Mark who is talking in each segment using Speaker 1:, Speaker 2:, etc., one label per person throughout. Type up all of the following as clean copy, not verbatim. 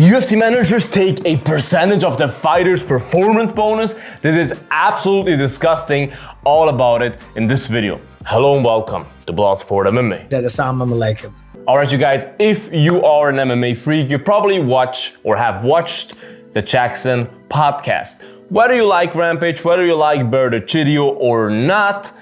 Speaker 1: UFC managers take a percentage of the fighter's performance bonus. This is absolutely disgusting. All about it in this video. Hello and welcome to Bloodsport MMA.
Speaker 2: Assalamu alaikum.
Speaker 1: Alright you guys, if you are an MMA freak, you probably watch or have watched the Jaxxon Podcast. Whether you like Rampage, whether you like Chidio or not,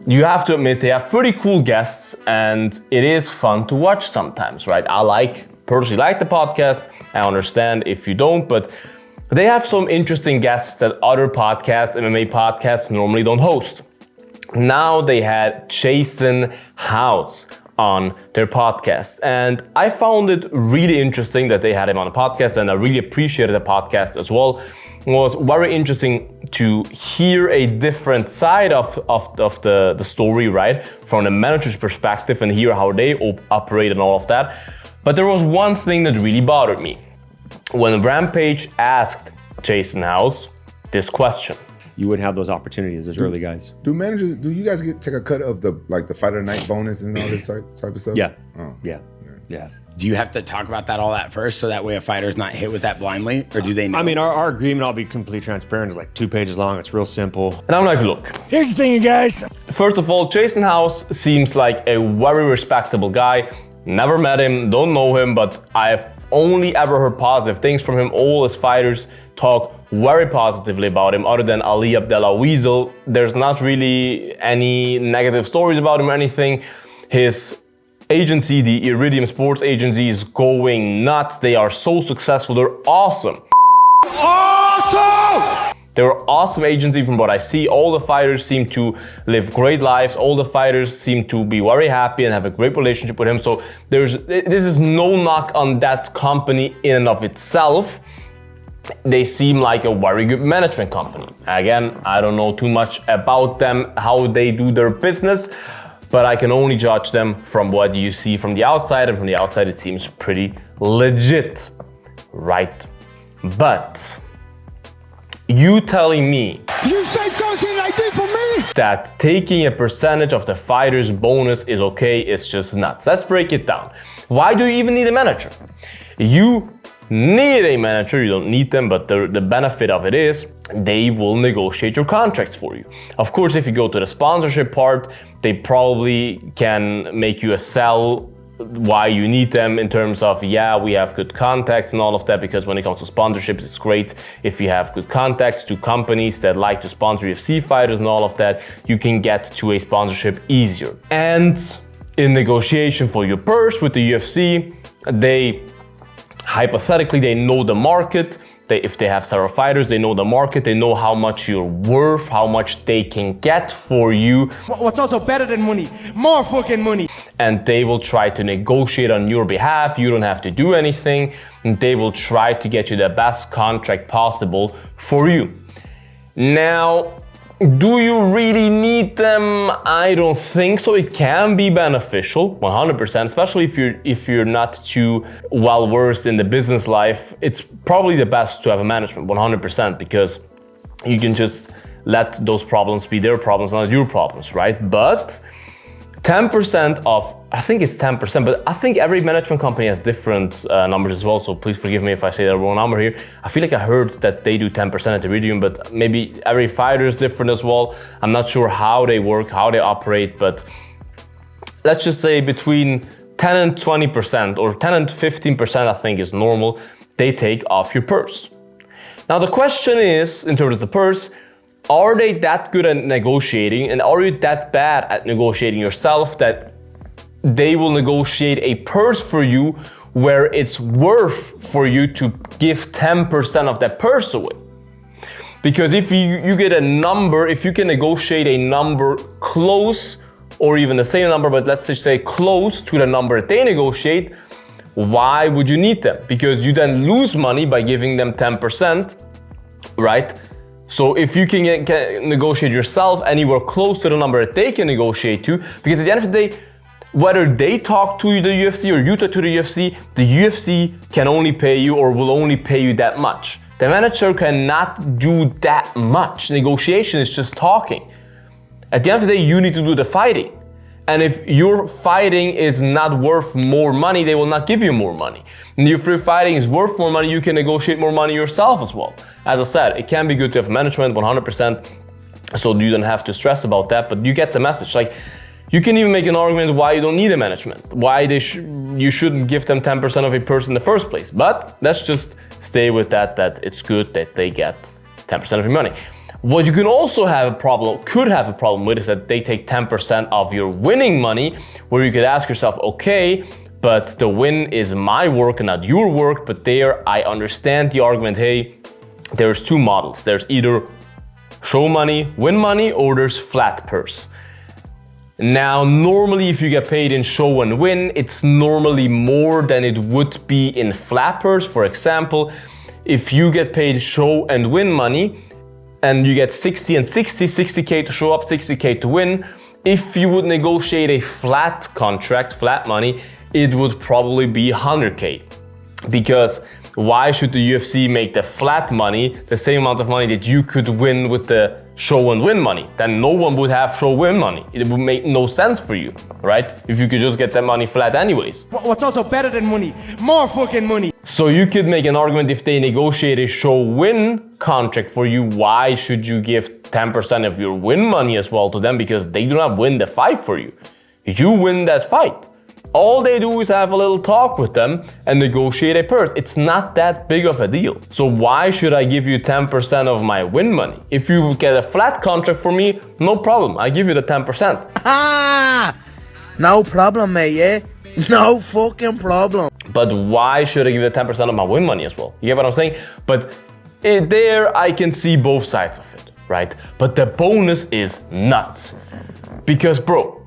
Speaker 1: you have to admit they have pretty cool guests and it is fun to watch sometimes, right? Personally like the podcast. I understand if you don't, but they have some interesting guests that other podcasts, MMA podcasts, normally don't host. Now they had Jason House on their podcast, and I found it really interesting that they had him on the podcast, and I really appreciated the podcast as well. It was very interesting to hear a different side of the story, right? From the manager's perspective and hear how they operate and all of that. But there was one thing that really bothered me. When Rampage asked Jason House this question.
Speaker 3: You wouldn't have those opportunities as early guys.
Speaker 4: Do you guys take a cut of the fighter night bonus and all this type of stuff?
Speaker 3: Yeah.
Speaker 4: Oh.
Speaker 3: Yeah.
Speaker 5: Do you have to talk about that all that first so that way a fighter's not hit with that blindly, or do they know?
Speaker 3: I mean, our agreement, I'll be completely transparent, is like 2 pages long. It's real simple.
Speaker 1: And I'm like, look.
Speaker 2: Here's the thing, you guys.
Speaker 1: First of all, Jason House seems like a very respectable guy. Never met him, don't know him, but I've only ever heard positive things from him. All his fighters talk very positively about him, other than Ali Abdullah Weasel. There's not really any negative stories about him or anything. His agency, the Iridium Sports Agency, is going nuts. They are so successful, they're awesome. They're an awesome agency from what I see. All the fighters seem to live great lives. All the fighters seem to be very happy and have a great relationship with him. So this is no knock on that company in and of itself. They seem like a very good management company. Again, I don't know too much about them, how they do their business, but I can only judge them from what you see from the outside, and from the outside it seems pretty legit, right? But you telling me
Speaker 2: You say something like this for me?
Speaker 1: that taking a percentage of the fighter's bonus is okay, it's just nuts. Let's break it down. Why do you even need a manager? You need a manager, you don't need them, but the benefit of it is they will negotiate your contracts for you. Of course, if you go to the sponsorship part, they probably can make you a sell why you need them in terms of, yeah, we have good contacts and all of that, because when it comes to sponsorships, it's great if you have good contacts to companies that like to sponsor UFC fighters and all of that, you can get to a sponsorship easier. And in negotiation for your purse with the UFC, hypothetically, they know the market. If they have several fighters, they know the market, they know how much you're worth, how much they can get for you.
Speaker 2: What's also better than money? More fucking money.
Speaker 1: And they will try to negotiate on your behalf. You don't have to do anything. And they will try to get you the best contract possible for you. Now, do you really need them? I don't think so. It can be beneficial, 100%, especially if you're not too well versed in the business life. It's probably the best to have a management, 100%, because you can just let those problems be their problems, not your problems, right? But 10% of, I think it's 10%, but I think every management company has different numbers as well, so please forgive me if I say the wrong number here. I feel like I heard that they do 10% at Iridium, but maybe every fighter is different as well. I'm not sure how they work, how they operate, but let's just say between 10 and 20%, or 10 and 15% I think is normal, they take off your purse. Now the question is, in terms of the purse, are they that good at negotiating, and are you that bad at negotiating yourself that they will negotiate a purse for you where it's worth for you to give 10% of that purse away? Because if you get a number, if you can negotiate a number close, or even the same number, but let's just say close to the number that they negotiate, why would you need them? Because you then lose money by giving them 10%, right? So if you can negotiate yourself anywhere close to the number that they can negotiate to, because at the end of the day, whether they talk to the UFC or you talk to the UFC can only pay you, or will only pay you that much. The manager cannot do that much. Negotiation is just talking. At the end of the day, you need to do the fighting. And if your fighting is not worth more money, they will not give you more money. And if your fighting is worth more money, you can negotiate more money yourself as well. As I said, it can be good to have management 100%, so you don't have to stress about that, but you get the message. Like, you can even make an argument why you don't need a management, why you shouldn't give them 10% of a purse in the first place. But let's just stay with that it's good that they get 10% of your money. What you can also have a problem with is that they take 10% of your winning money, where you could ask yourself, okay, but the win is my work and not your work. But there, I understand the argument, hey, there's two models. There's either show money, win money, or there's flat purse. Now, normally if you get paid in show and win, it's normally more than it would be in flat purse. For example, if you get paid show and win money, and you get 60 and 60, 60K to show up, 60K to win. If you would negotiate a flat contract, flat money, it would probably be 100K. Because why should the UFC make the flat money the same amount of money that you could win with the show and win money? Then no one would have show win money. It would make no sense for you, right? If you could just get that money flat anyways.
Speaker 2: What's also better than money? More fucking money.
Speaker 1: So you could make an argument, if they negotiate a show win contract for you, why should you give 10% of your win money as well to them? Because they do not win the fight for you. You win that fight. All they do is have a little talk with them and negotiate a purse. It's not that big of a deal. So why should I give you 10% of my win money? If you get a flat contract for me, no problem. I give you the 10%.
Speaker 6: Ah! No problem, mate, yeah? No fucking problem.
Speaker 1: But why should I give you 10% of my win money as well? You get what I'm saying? But there I can see both sides of it, right? But the bonus is nuts. Because, bro,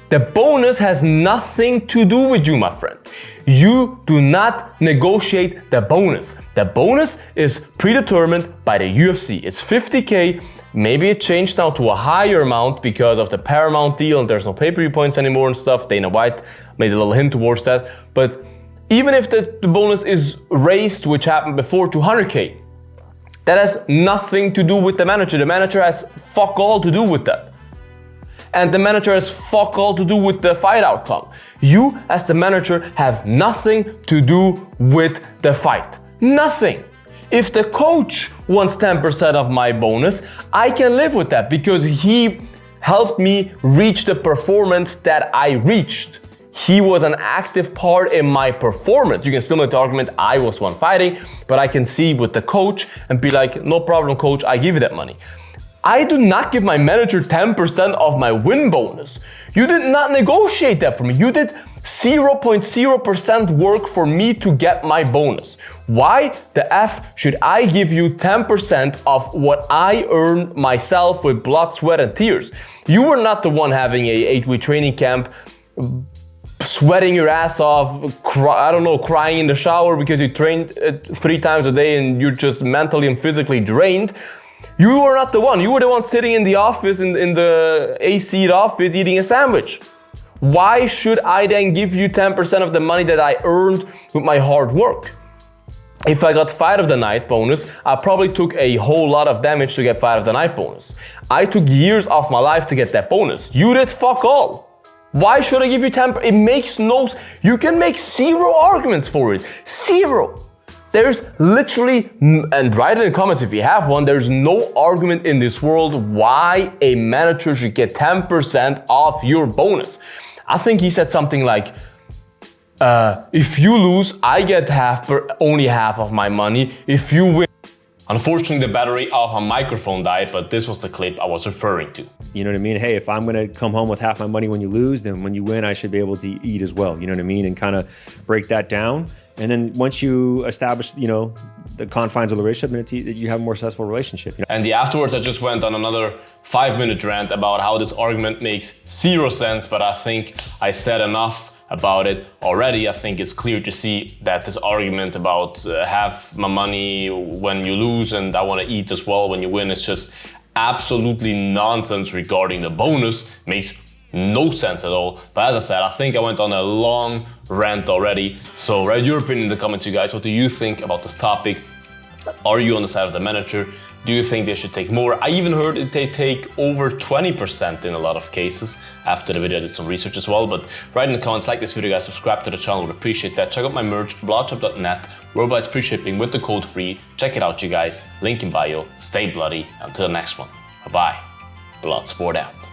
Speaker 1: the bonus has nothing to do with you, my friend. You do not negotiate the bonus. The bonus is predetermined by the UFC. It's 50K. Maybe it changed now to a higher amount because of the Paramount deal and there's no pay-per-view points anymore and stuff. Dana White made a little hint towards that. But even if the bonus is raised, which happened before, to 100K, that has nothing to do with the manager. The manager has fuck all to do with that. And the manager has fuck all to do with the fight outcome. You, as the manager, have nothing to do with the fight. Nothing. If the coach wants 10% of my bonus, I can live with that because he helped me reach the performance that I reached. He was an active part in my performance. You can still make the argument I was one fighting, but I can see with the coach and be like, no problem, coach, I give you that money. I do not give my manager 10% of my win bonus. You did not negotiate that for me. You did 0.0% work for me to get my bonus. Why the F should I give you 10% of what I earned myself with blood, sweat, and tears? You were not the one having a 8-week training camp, sweating your ass off, crying in the shower because you trained 3 times a day and you're just mentally and physically drained. You were not the one. You were the one sitting in the office, in the AC office, eating a sandwich. Why should I then give you 10% of the money that I earned with my hard work? If I got fight of the night bonus, I probably took a whole lot of damage to get fight of the night bonus. I took years off my life to get that bonus. You did fuck all. Why should I give you 10%? It makes no sense. You can make 0 arguments for it. 0. There's literally, and write in the comments if you have one, there's no argument in this world why a manager should get 10% of your bonus. I think he said something like, if you lose, I get only half of my money. If you win. Unfortunately, the battery of my microphone died, but this was the clip I was referring to.
Speaker 3: You know what I mean? Hey, if I'm going to come home with half my money when you lose, then when you win, I should be able to eat as well. You know what I mean? And kind of break that down. And then once you establish, the confines of the relationship, and you have a more successful relationship.
Speaker 1: And afterwards, I just went on another 5-minute rant about how this argument makes 0 sense, but I think I said enough about it already. I think it's clear to see that this argument about have my money when you lose and I want to eat as well when you win is just absolutely nonsense regarding the bonus. Makes no sense at all. But as I said, I think I went on a long rant already. So write your opinion in the comments, you guys. What do you think about this topic? Are you on the side of the manager? Do you think they should take more? I even heard that they take over 20% in a lot of cases. After the video, I did some research as well. But write in the comments, like this video, guys, subscribe to the channel, would appreciate that. Check out my merch, bloodsport.net, worldwide free shipping with the code FREE. Check it out, you guys. Link in bio. Stay bloody. Until the next one. Bye-bye. Bloodsport out.